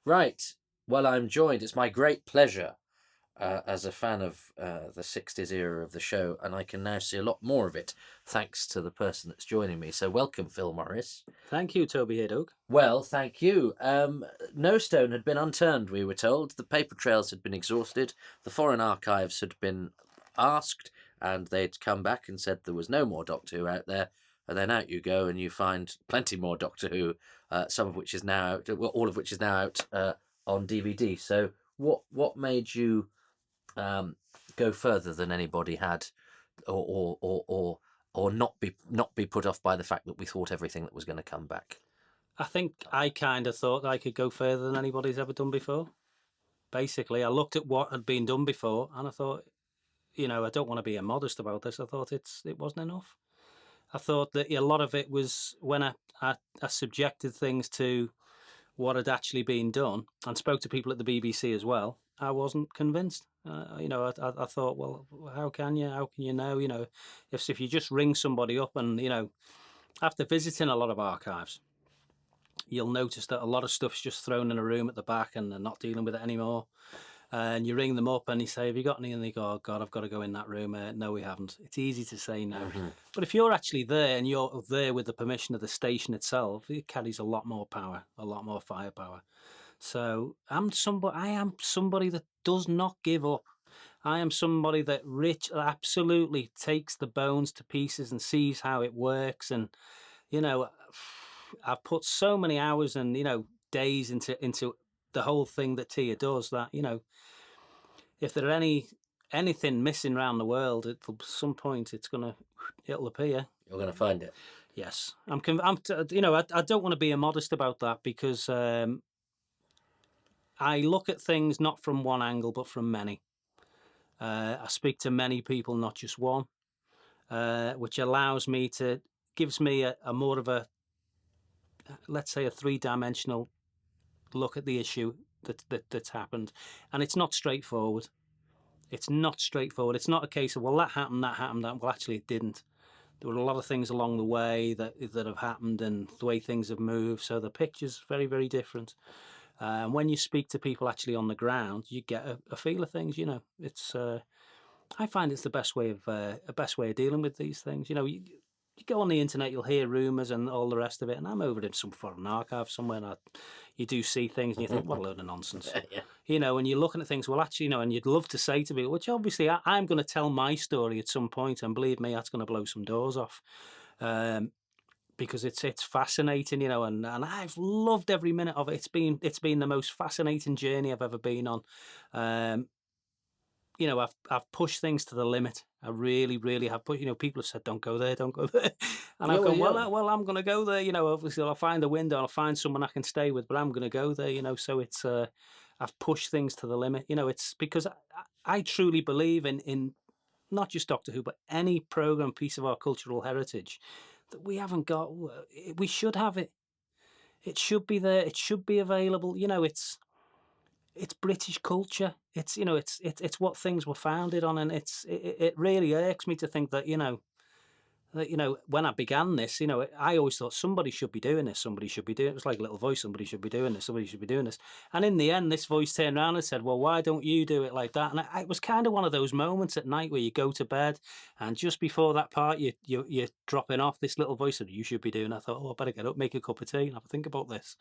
Right. Well, I'm joined. It's my great pleasure as a fan of the 60s era of the show, and I can now see a lot more of it thanks to the person that's joining me. So, welcome, Phil Morris. Thank you, Toby Hadoke. Well, thank you. No stone had been unturned, we were told. The paper trails had been exhausted. The foreign archives had been asked, and they'd come back and said there was no more Doctor Who out there. And then out you go, and you find plenty more Doctor Who, some of which is now out, well, all of which is now out on DVD. So, what made you go further than anybody had, or not be put off by the fact that we thought everything that was going to come back? I think I kind of thought I could go further than anybody's ever done before. Basically, I looked at what had been done before, and I thought, I don't want to be immodest about this. I thought it wasn't enough. I thought that a lot of it was when I subjected things to what had actually been done and spoke to people at the BBC as well. I wasn't convinced. I thought, well, how can you? How can you know? If you just ring somebody up and after visiting a lot of archives, you'll notice that a lot of stuff's just thrown in a room at the back and they're not dealing with it anymore. And you ring them up and you say, have you got any? And they go, oh, God, I've got to go in that room. No, we haven't. It's easy to say no. Mm-hmm. But if you're actually there and you're there with the permission of the station itself, it carries a lot more power, a lot more firepower. So I am somebody that does not give up. I am somebody that absolutely takes the bones to pieces and sees how it works. And, I've put so many hours and days into the whole thing that Tia does. That if there are anything missing around the world, at some point it'll appear. You're going to find it. Yes, I don't want to be immodest about that because I look at things not from one angle but from many. I speak to many people, not just one, which gives me a more of a, let's say, a three-dimensional look at the issue that's happened, and it's not straightforward. It's not straightforward. It's not a case of, well, that happened. Well, actually, it didn't. There were a lot of things along the way that have happened, and the way things have moved. So the picture's very, very different. And when you speak to people actually on the ground, you get a feel of things. It's. I find it's the best way of dealing with these things. You go on the internet, you'll hear rumours and all the rest of it, and I'm over in some foreign archive somewhere, and you do see things, and you think, what a load of nonsense. Yeah. And you're looking at things, well, actually, and you'd love to say to me, which obviously I'm going to tell my story at some point, and believe me, that's going to blow some doors off. Because it's fascinating, and I've loved every minute of it. It's been the most fascinating journey I've ever been on. I've pushed things to the limit. I really, really have put. People have said, "Don't go there, don't go there," and I've gone, "Well, I'm going to go there." Obviously, I'll find a window, I'll find someone I can stay with, but I'm going to go there. So it's I've pushed things to the limit. It's because I truly believe in not just Doctor Who, but any program piece of our cultural heritage that we haven't got. We should have it. It should be there. It should be available. It's British culture. It's what things were founded on, and it really irks me to think that when I began this, I always thought somebody should be doing this. Somebody should be doing it. It was like a little voice. Somebody should be doing this. Somebody should be doing this. And in the end, this voice turned around and said, "Well, why don't you do it like that?" And it was kind of one of those moments at night where you go to bed, and just before that part, you're dropping off. This little voice said, "You should be doing." I thought, "Oh, I better get up, make a cup of tea, and have a think about this."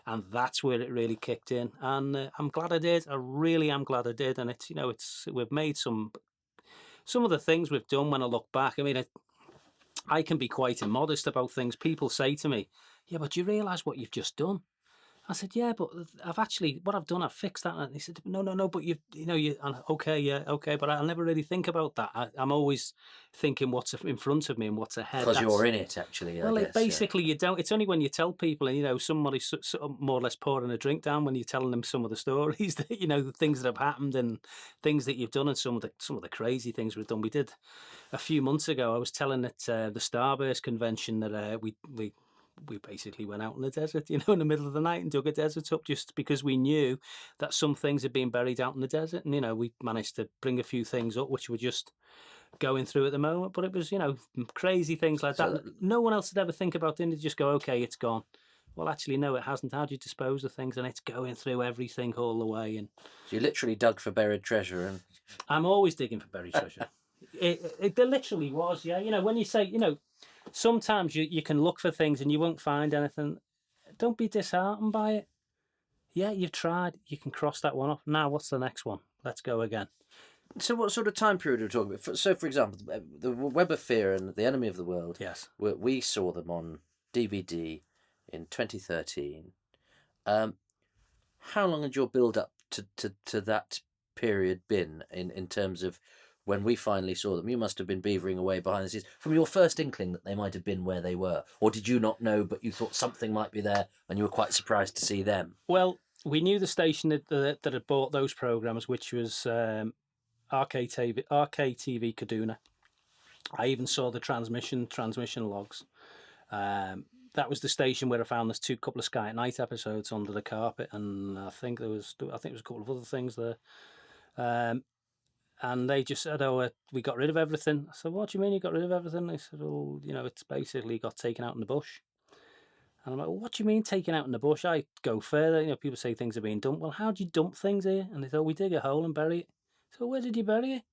And that's where it really kicked in. And I'm glad I did. I really am glad I did. And we've made some of the things we've done. When I look back, I mean, I can be quite immodest about things. People say to me, "Yeah, but do you realise what you've just done?" I said, "Yeah, but what I've done, I've fixed that." And he said, No, but okay, yeah, okay, but I never really think about that. I'm always thinking what's in front of me and what's ahead. Because you're in it, actually. Well, basically, you don't. It's only when you tell people, and somebody's sort of more or less pouring a drink down when you're telling them some of the stories that the things that have happened and things that you've done, and some of the crazy things we've done. We did a few months ago. I was telling at the Starburst convention that we basically went out in the desert, in the middle of the night and dug a desert up just because we knew that some things had been buried out in the desert. And, we managed to bring a few things up, which were just going through at the moment. But it was, crazy things like that. No one else would ever think about it. They'd just go, okay, it's gone. well, actually, no, it hasn't. How do you dispose of things? And it's going through everything all the way. And So you literally dug for buried treasure, and I'm always digging for buried treasure. There literally was, yeah. When you say, sometimes you can look for things and you won't find anything. Don't be disheartened by it. Yeah, you've tried. You can cross that one off. Now, what's the next one? Let's go again. so what sort of time period are we talking about? So, for example, the Web of Fear and the Enemy of the World. Yes. We saw them on DVD in 2013. How long had your build up to that period been in terms of when we finally saw them? You must have been beavering away behind the scenes from your first inkling that they might have been where they were, or did you not know, but you thought something might be there, and you were quite surprised to see them? Well, we knew the station that had bought those programs, which was RKTV Kaduna. I even saw the transmission logs. That was the station where I found there's couple of Sky at Night episodes under the carpet, and I think it was a couple of other things there. And they just said, "Oh, we got rid of everything." I said, "What do you mean you got rid of everything?" They said, "Well, it's basically got taken out in the bush." And I'm like, well, "What do you mean taken out in the bush?" I go further. People say things are being dumped. Well, how do you dump things here? And they thought, "We dig a hole and bury it." So where did you bury it?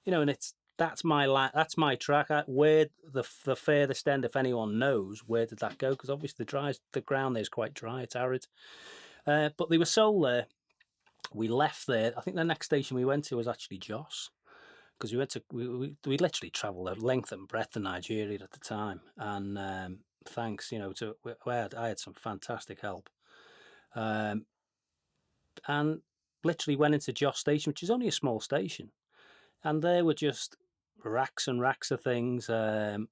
And that's my track. Where the furthest end, if anyone knows, where did that go? Because obviously the ground there is quite dry. It's arid. But they were sold there. We left there. I think the next station we went to was actually Jos, because we literally travelled the length and breadth of Nigeria at the time. And thanks, I had some fantastic help. And literally went into Jos station, which is only a small station, and there were just racks and racks of things. And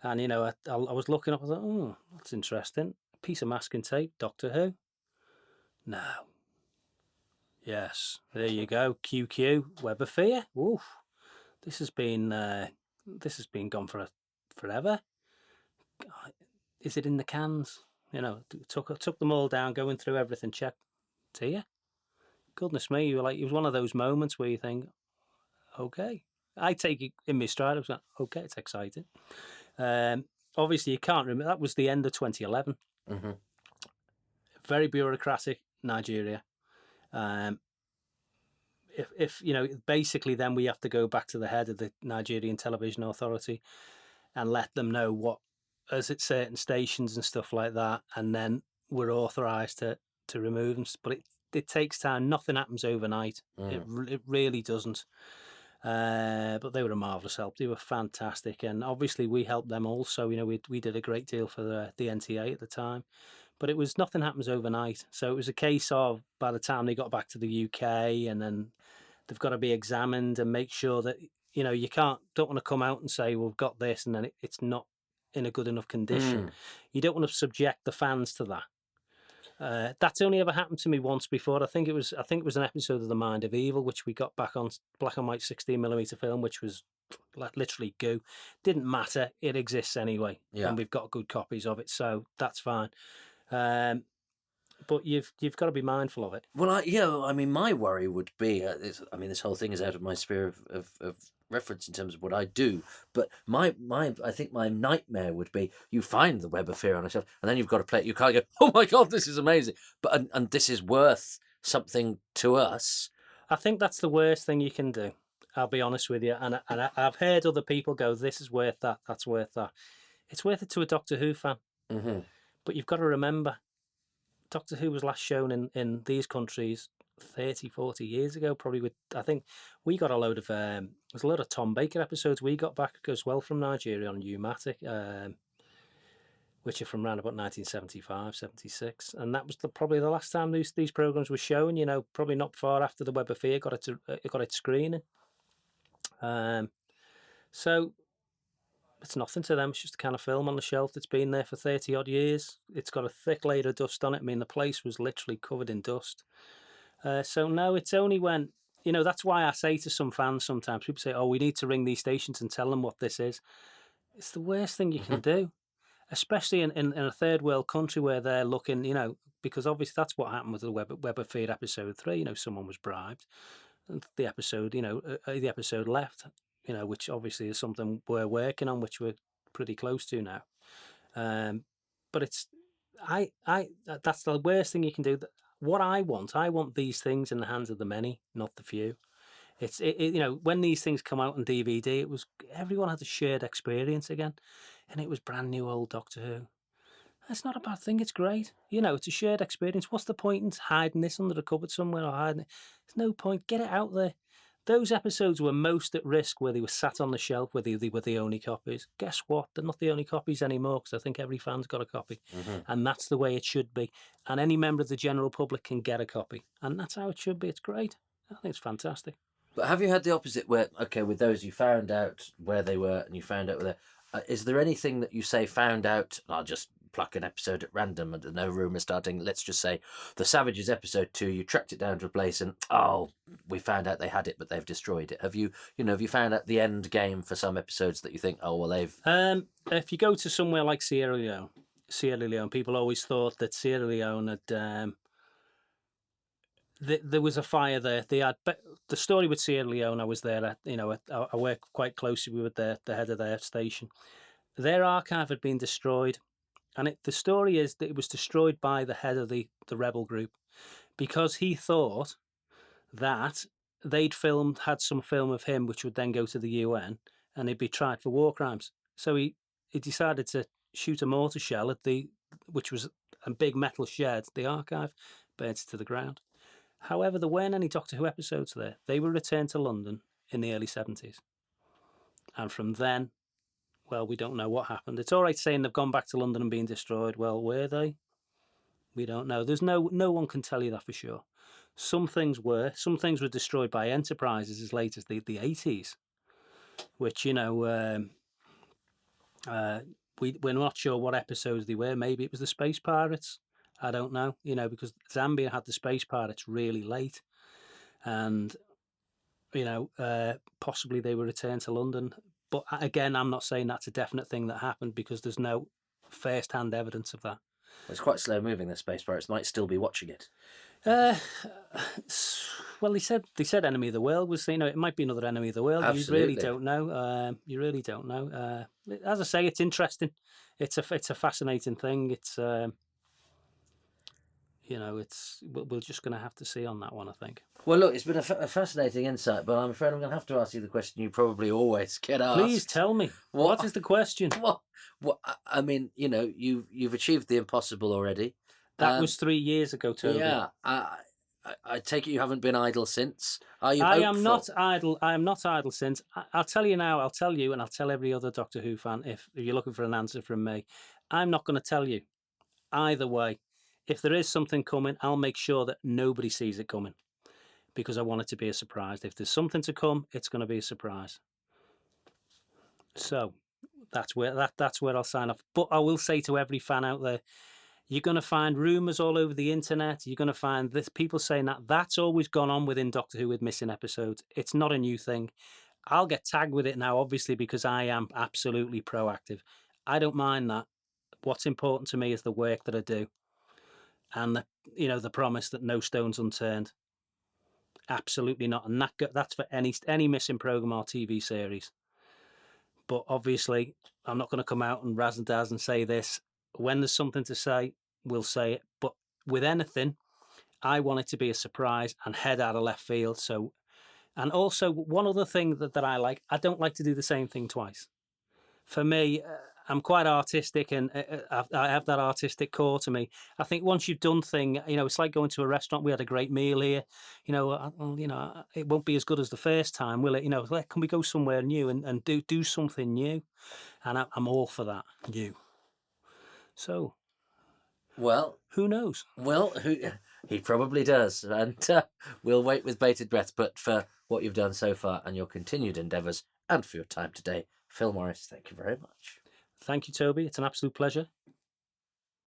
I was looking up. I thought, oh, that's interesting. A piece of masking tape. Doctor Who. No. Yes, there you go. QQ Web of Fear. Oof, this has been gone for forever. Is it in the cans? Took them all down, going through everything. Check. To you. Goodness me, you were like, it was one of those moments where you think, okay, I take it in my stride. I was like, okay, it's exciting. Obviously, you can't remember. That was the end of 2011. Mm-hmm. Very bureaucratic Nigeria. If basically, then we have to go back to the head of the Nigerian Television Authority and let them know what, as at certain stations and stuff like that, and then we're authorised to remove them. But it takes time. Nothing happens overnight. It really doesn't. But they were a marvellous help. They were fantastic, and obviously we helped them also. We did a great deal for the NTA at the time, but nothing happens overnight. So it was a case of, by the time they got back to the UK, and then they've got to be examined and make sure that you don't want to come out and say, well, we've got this, and then it's not in a good enough condition. You don't want to subject the fans to that. That's only ever happened to me once before. I think it was an episode of The Mind of Evil, which we got back on black and white 16mm film, which was literally goo. Didn't matter. It exists anyway, and we've got good copies of it, so that's fine. But you've got to be mindful of it. Well, my worry would be, this whole thing is out of my sphere of reference in terms of what I do. But I think my nightmare would be, you find the Web of Fear on a shelf, and then you've got to play it. You can't go, oh my God, this is amazing. But and this is worth something to us. I think that's the worst thing you can do. I'll be honest with you, and I've heard other people go, this is worth that, that's worth that. It's worth it to a Doctor Who fan. Mm-hmm. But you've got to remember, Doctor Who was last shown in these countries 30, 40 years ago, probably. I think we got a load of there's a lot of Tom Baker episodes we got back as well from Nigeria on Umatic, which are from around about 1975, 76, and that was probably the last time these programs were shown. Probably not far after the Web of Fear got its screening. So it's nothing to them. It's just a kind of film on the shelf that's been there for 30 odd years. It's got a thick layer of dust on it. I mean, the place was literally covered in dust. So no, it's only when, that's why I say to some fans sometimes, people say, oh, we need to ring these stations and tell them what this is. It's the worst thing you can do, especially in a third world country where they're looking, because obviously that's what happened with the Web of Fear episode 3. Someone was bribed. And the episode left, which obviously is something we're working on, which we're pretty close to now. But That's the worst thing you can do. What I want these things in the hands of the many, not the few. When these things come out on DVD, it was everyone had a shared experience again, and it was brand new old Doctor Who. That's not a bad thing. It's great. It's a shared experience. What's the point in hiding this under the cupboard somewhere or hiding it? There's no point. Get it out there. Those episodes were most at risk where they were sat on the shelf, where they were the only copies. Guess what? They're not the only copies anymore because I think every fan's got a copy. And that's the way it should be. And any member of the general public can get a copy. And that's how it should be. It's great. I think it's fantastic. But have you had the opposite where, okay, with those you found out where they were and you found out where is there anything that you say found out, I'll just pluck an episode at random and no rumour starting, let's just say The Savages episode 2, you tracked it down to a place and, we found out they had it but they've destroyed it. Have you found out the end game for some episodes that you think, they've... If you go to somewhere like Sierra Leone, people always thought that Sierra Leone had... there was a fire there. They had the story with Sierra Leone. I was there. I worked quite closely with the head of their station. Their archive had been destroyed, and the story is that it was destroyed by the head of the rebel group because he thought that they'd had some film of him, which would then go to the UN, and he'd be tried for war crimes. So he decided to shoot a mortar shell at which was a big metal shed, the archive, burnt it to the ground. However, there weren't any Doctor Who episodes there. They were returned to London in the early 70s. And from then, well, we don't know what happened. It's all right saying they've gone back to London and been destroyed. Well, were they? We don't know. There's no one can tell you that for sure. Some things were destroyed by Enterprises as late as the 80s, which, we're not sure what episodes they were. Maybe it was the Space Pirates. I don't know, because Zambia had the Space Pirates really late, and possibly they were returned to London. But again, I'm not saying that's a definite thing that happened because there's no first-hand evidence of that. It's quite slow moving. The Space Pirates might still be watching it. Well, they said Enemy of the World was, it might be another Enemy of the World. Absolutely. You really don't know. As I say, it's interesting. It's a fascinating thing. It's we're just going to have to see on that one, I think. Well, look, it's been a fascinating insight, but I'm afraid I'm going to have to ask you the question you probably always get asked. Please tell me. What is the question? What? I mean, you've achieved the impossible already. That was 3 years ago, Toby. Yeah. I take it you haven't been idle since. Are you? I am not idle. I am not idle since. I'll tell you now. I'll tell you, and I'll tell every other Doctor Who fan if you're looking for an answer from me. I'm not going to tell you. Either way, if there is something coming, I'll make sure that nobody sees it coming because I want it to be a surprise. If there's something to come, it's going to be a surprise. So that's where I'll sign off. But I will say to every fan out there, you're going to find rumours all over the internet. You're going to find people saying that's always gone on within Doctor Who with missing episodes. It's not a new thing. I'll get tagged with it now, obviously, because I am absolutely proactive. I don't mind that. What's important to me is the work that I do. And the promise that no stone's unturned. Absolutely not. And that's for any missing programme or TV series. But obviously, I'm not going to come out and razz-and-dazz and say this. When there's something to say, we'll say it. But with anything, I want it to be a surprise and head out of left field. So, and also one other thing that I like, I don't like to do the same thing twice. For me, I'm quite artistic, and I have that artistic core to me. I think once you've done thing, it's like going to a restaurant. We had a great meal here. It won't be as good as the first time, will it? Can we go somewhere new and do something new? And I'm all for that new. So, well, who knows? Well, he probably does, and we'll wait with bated breath. But for what you've done so far and your continued endeavours, and for your time today, Phil Morris, thank you very much. Thank you, Toby. It's an absolute pleasure.